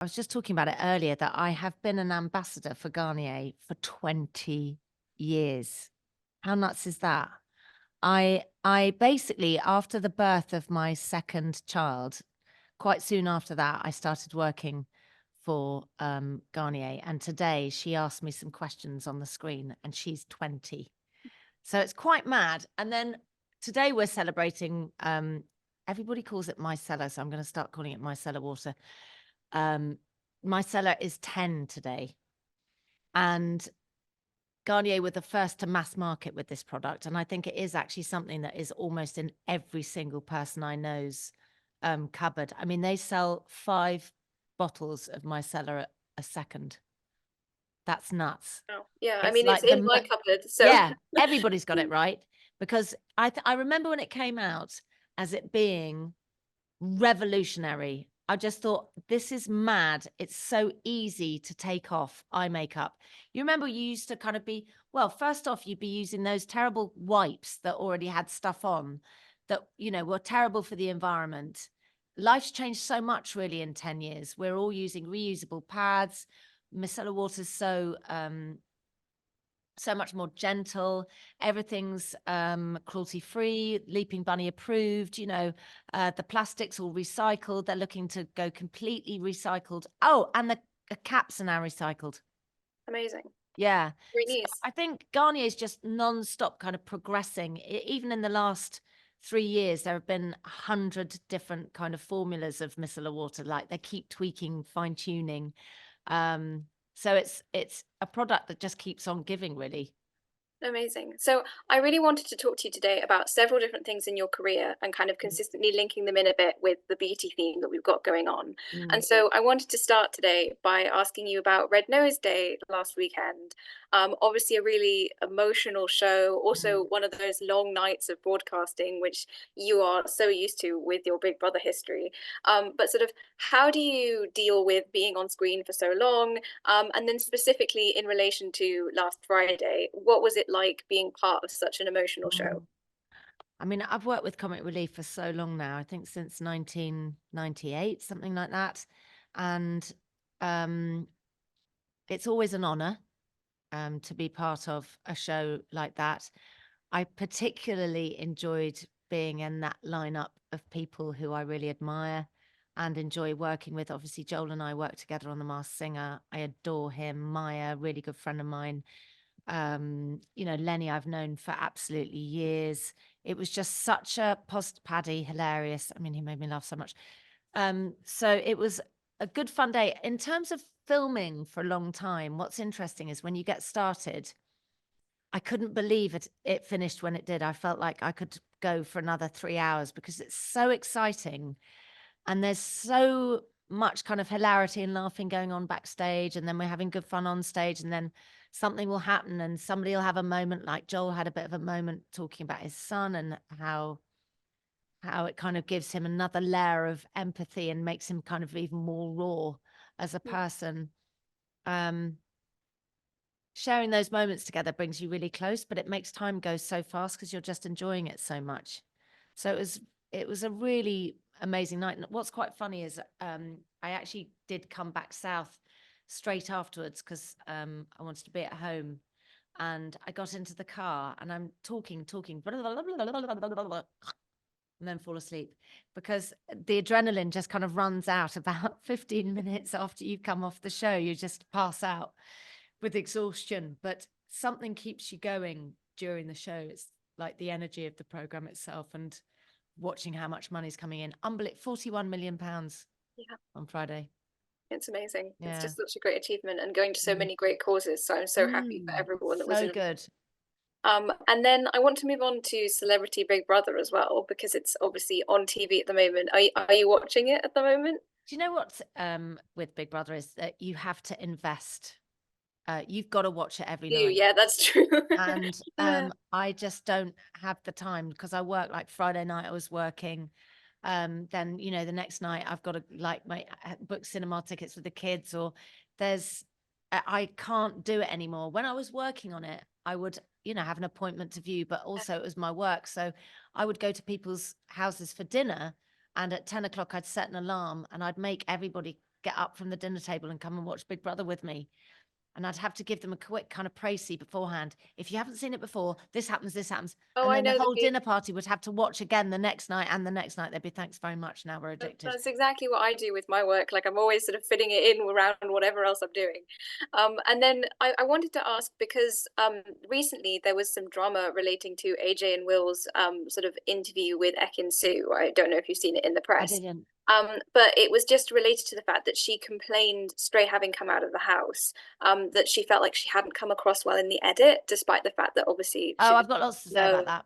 I was just talking about it earlier that I have been an ambassador for Garnier for 20 years. How nuts is that? I basically, after the birth of my second child, quite soon after that, I started working for Garnier. And today she asked me some questions on the screen and she's 20. So it's quite mad. And then today we're celebrating, everybody calls it micellar. So I'm going to start calling it micellar water. Micellar is 10 today. And Garnier were the first to mass market with this product. And I think it is actually something that is almost in every single person I know's cupboard. I mean, they sell 5 bottles of micellar a second. That's nuts. Oh, yeah, I It's mean, it's like in my cupboard, so yeah, everybody's got it, right? Because I remember when it came out as it being revolutionary. I just thought, this is mad. It's so easy to take off eye makeup. You remember you used to kind of be, well, first off, you'd be using those terrible wipes that already had stuff on that, were terrible for the environment. Life's changed so much really in 10 years. We're all using reusable pads. Micellar water's so much more gentle. Everything's cruelty free, Leaping Bunny approved. The plastic's all recycled. They're looking to go completely recycled. Oh, and the caps are now recycled. amazing. Yeah. Great So news. I think Garnier is just non-stop kind of progressing. Even in the last 3 years, there have been 100 different kind of formulas of micellar water. Like they keep tweaking, fine tuning. So it's a product that just keeps on giving, really. Amazing. So I really wanted to talk to you today about several different things in your career and kind of consistently linking them in a bit with the beauty theme that we've got going on. And Mm. so I wanted to start today by asking you about Red Nose Day last weekend. Obviously, a really emotional show, also Mm. one of those long nights of broadcasting, which you are so used to with your Big Brother history. But sort of, how do you deal with being on screen for so long? And then specifically in relation to last Friday, what was it like being part of such an emotional show? Mm. I mean, I've worked with Comic Relief for so long now, I think since 1998, something like that. And um, it's always an honor to be part of a show like that. I particularly enjoyed being in that lineup of people who I really admire and enjoy working with. Obviously, Joel and I work together on The Masked Singer. I adore him. Maya, really good friend of mine. Lenny I've known for absolutely years. It was just such a Paddy, hilarious. I mean, he made me laugh so much. So it was a good fun day. In terms of filming for a long time, what's interesting is when you get started, I couldn't believe it finished when it did. I felt like I could go for another 3 hours because it's so exciting and there's so much kind of hilarity and laughing going on backstage, and then we're having good fun on stage, and then something will happen and somebody will have a moment, like Joel had a bit of a moment talking about his son and how it kind of gives him another layer of empathy and makes him kind of even more raw as a person. Sharing those moments together brings you really close, but it makes time go so fast because you're just enjoying it so much. So it was a really amazing night. And what's quite funny is I actually did come back south straight afterwards because I wanted to be at home. And I got into the car and I'm talking, and then fall asleep because the adrenaline just kind of runs out about 15 minutes after you come off the show. You just pass out with exhaustion, but something keeps you going during the show. It's like the energy of the program itself and watching how much money's coming in. Unbelievable. £41 million Yeah, on Friday. it's amazing. It's Yeah. just such a great achievement and going to so Mm. many great causes. So I'm so happy for everyone that was So in. good. And then I want to move on to Celebrity Big Brother as well, because it's obviously on TV at the moment. Are you watching it at the moment? Do you know what with Big Brother is that you have to invest? You've got to watch it every You, night. yeah, that's true. And Yeah. I just don't have the time because I work like Friday night I was working. Then, the next night I've got to like book cinema tickets with the kids, or I can't do it anymore. When I was working on it, I would, have an appointment to view, but also it was my work. So I would go to people's houses for dinner. And at 10 o'clock, I'd set an alarm and I'd make everybody get up from the dinner table and come and watch Big Brother with me. And I'd have to give them a quick kind of précis beforehand. If you haven't seen it before, this happens, this happens. Oh, and I then the know whole dinner party would have to watch again the next night and the next night. They'd be, thanks very much, now we're addicted. That's exactly what I do with my work. Like I'm always sort of fitting it in around whatever else I'm doing. And then I wanted to ask, because recently there was some drama relating to AJ and Will's sort of interview with Ekin-Su. I don't know if you've seen it in the I press. didn't. But it was just related to the fact that she complained, straight having come out of the house, that she felt like she hadn't come across well in the edit, despite the fact that obviously Oh, I've got lots to say about that.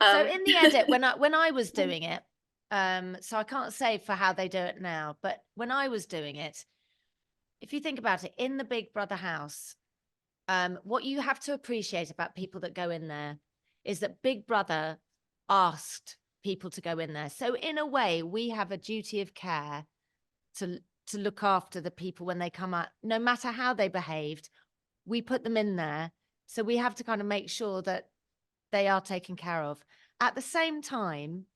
So in the edit, when I was doing it, so I can't say for how they do it now, but when I was doing it, if you think about it, in the Big Brother house, what you have to appreciate about people that go in there is that Big Brother asked people to go in there. So in a way, we have a duty of care to look after the people when they come out, no matter how they behaved, we put them in there. So we have to kind of make sure that they are taken care of. At the same time,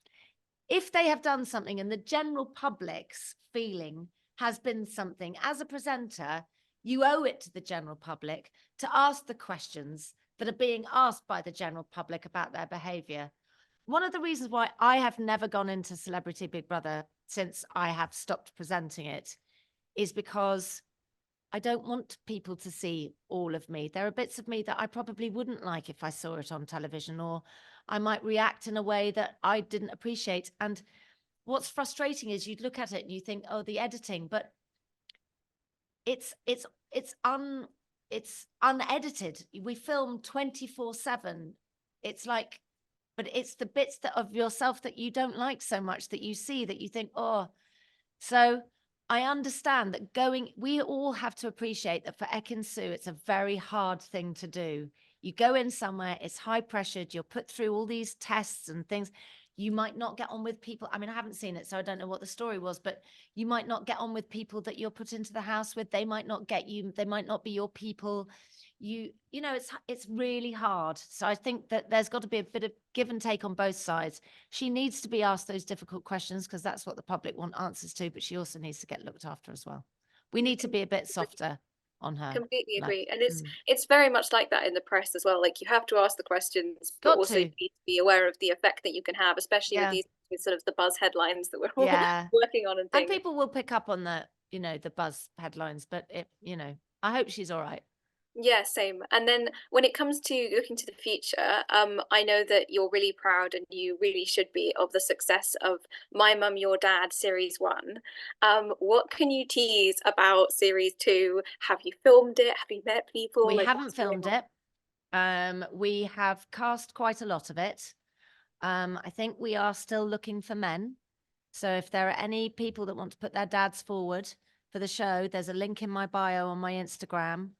if they have done something and the general public's feeling has been something, as a presenter, you owe it to the general public to ask the questions that are being asked by the general public about their behavior. One of the reasons why I have never gone into Celebrity Big Brother since I have stopped presenting it is because I don't want people to see all of me. There are bits of me that I probably wouldn't like if I saw it on television, or I might react in a way that I didn't appreciate. And what's frustrating is you'd look at it and you think, oh, the editing, but it's unedited. We film 24/7. It's like, but it's the bits that of yourself that you don't like so much that you see that you think, oh. So I understand that we all have to appreciate that for Ekin-Su, it's a very hard thing to do. You go in somewhere, it's high pressured, you're put through all these tests and things. You might not get on with people. I mean, I haven't seen it, so I don't know what the story was, but you might not get on with people that you're put into the house with. They might not get you. They might not be your people. You know, it's really hard. So I think that there's got to be a bit of give and take on both sides. She needs to be asked those difficult questions because that's what the public want answers to, but she also needs to get looked after as well. We need to be a bit softer on her. Completely Like, agree. And it's very much like that in the press as well. Like you have to ask the questions, but also you need to be aware of the effect that you can have, especially with sort of the buzz headlines that we're all working on and things. And people will pick up on the buzz headlines, but I hope she's all right. Yeah, same. And then when it comes to looking to the future, I know that you're really proud, and you really should be, of the success of My Mum, Your Dad Series 1. What can you tease about Series 2? Have you filmed it? Have you met people? We haven't filmed it. We have cast quite a lot of it. I think we are still looking for men. So if there are any people that want to put their dads forward for the show, there's a link in my bio on my Instagram.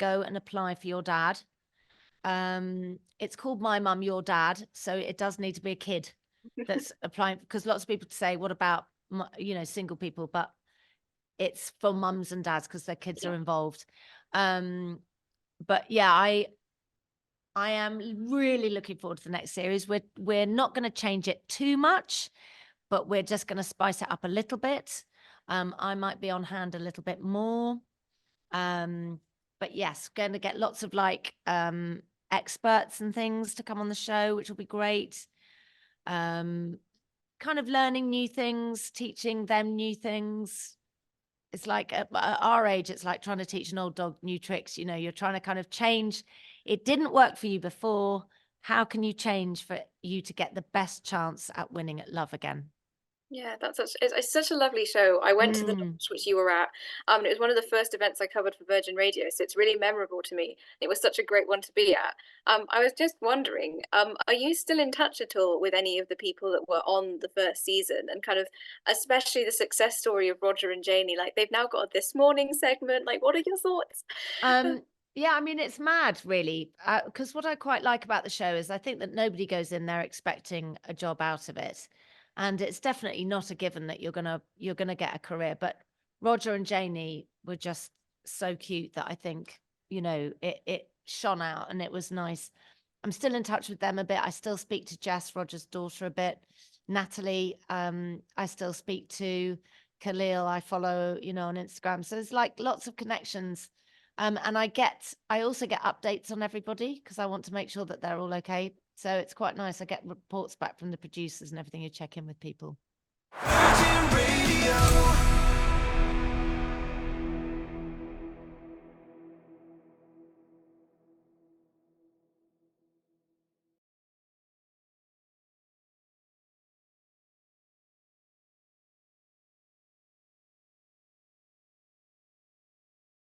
Go and apply for your dad. It's called My Mum, Your Dad. So it does need to be a kid that's applying, because lots of people say, what about, single people? But it's for mums and dads because their kids are involved. But yeah, I am really looking forward to the next series. We're not going to change it too much, but we're just going to spice it up a little bit. I might be on hand a little bit more. But yes, going to get lots of experts and things to come on the show, which will be great. Kind of learning new things, teaching them new things. It's like at our age, it's like trying to teach an old dog new tricks. You're trying to kind of change. It didn't work for you before. How can you change for you to get the best chance at winning at love again? Yeah, it's such a lovely show. I went to the launch which you were at. It was one of the first events I covered for Virgin Radio, so it's really memorable to me. It was such a great one to be at. I was just wondering, are you still in touch at all with any of the people that were on the first season, and kind of especially the success story of Roger and Janie? Like they've now got a This Morning segment. Like, what are your thoughts? Yeah, I mean, it's mad, really, because what I quite like about the show is I think that nobody goes in there expecting a job out of it. And it's definitely not a given that you're gonna get a career. But Roger and Janie were just so cute that I think, it shone out and it was nice. I'm still in touch with them a bit. I still speak to Jess, Roger's daughter, a bit. Natalie, I still speak to. Khalil I follow, you know, on Instagram. So there's like lots of connections. And I also get updates on everybody because I want to make sure that they're all okay. So it's quite nice. I get reports back from the producers and everything. You check in with people. Virgin Radio.